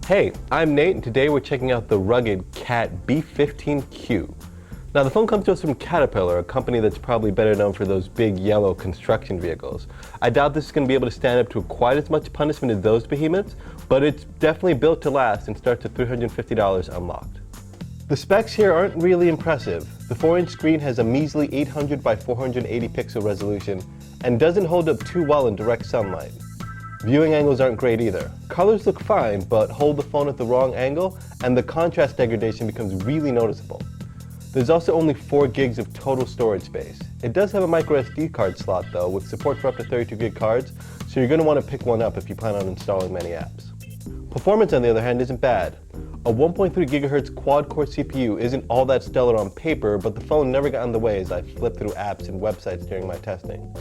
Hey, I'm Nate, and today we're checking out the rugged CAT B15Q. Now, the phone comes to us from Caterpillar, a company that's probably better known for those big yellow construction vehicles. I doubt this is going to be able to stand up to quite as much punishment as those behemoths, but it's definitely built to last and starts at $350 unlocked. The specs here aren't really impressive. The 4-inch screen has a measly 800 by 480 pixel resolution and doesn't hold up too well in direct sunlight. Viewing angles aren't great either. Colors look fine, but hold the phone at the wrong angle and the contrast degradation becomes really noticeable. There's also only 4 gigs of total storage space. It does have a micro SD card slot though, with support for up to 32 gig cards, so you're going to want to pick one up if you plan on installing many apps. Performance on the other hand isn't bad. A 1.3 GHz quad-core CPU isn't all that stellar on paper, but the phone never got in the way as I flipped through apps and websites during my testing.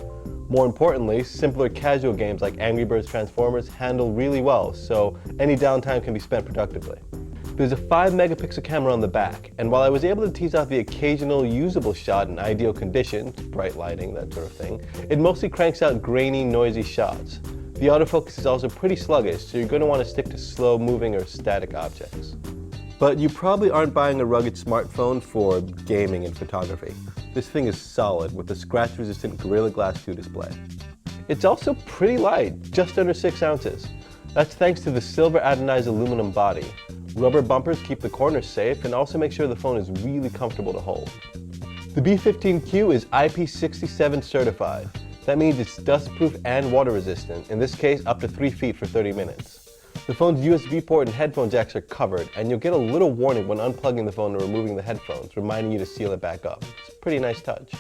More importantly, simpler casual games like Angry Birds Transformers handle really well, so any downtime can be spent productively. There's a 5-megapixel camera on the back, and while I was able to tease out the occasional usable shot in ideal conditions, bright lighting, that sort of thing, it mostly cranks out grainy, noisy shots. The autofocus is also pretty sluggish, so you're going to want to stick to slow-moving or static objects. But you probably aren't buying a rugged smartphone for gaming and photography. This thing is solid with a scratch-resistant Gorilla Glass 2 display. It's also pretty light, just under 6 ounces. That's thanks to the silver anodized aluminum body. Rubber bumpers keep the corners safe and also make sure the phone is really comfortable to hold. The B15Q is IP67 certified. That means it's dustproof and water resistant, in this case up to 3 feet for 30 minutes. The phone's USB port and headphone jacks are covered, and you'll get a little warning when unplugging the phone or removing the headphones, reminding you to seal it back up. It's a pretty nice touch.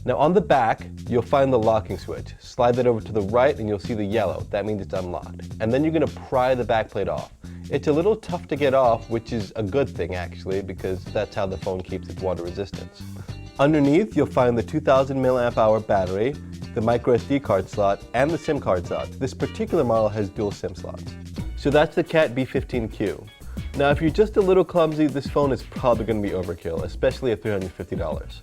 Now on the back, you'll find the locking switch. Slide that over to the right and you'll see the yellow. That means it's unlocked. And then you're going to pry the backplate off. It's a little tough to get off, which is a good thing actually, because that's how the phone keeps its water resistance. Underneath, you'll find the 2000 mAh battery, the micro SD card slot, and the SIM card slot. This particular model has dual SIM slots. So that's the CAT B15Q. Now if you're just a little clumsy, this phone is probably going to be overkill, especially at $350.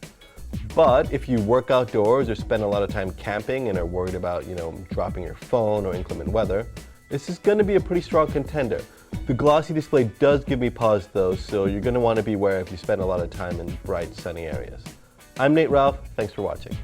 But if you work outdoors or spend a lot of time camping and are worried about, dropping your phone or inclement weather, this is going to be a pretty strong contender. The glossy display does give me pause though, so you're going to want to be aware if you spend a lot of time in bright, sunny areas. I'm Nate Ralph, thanks for watching.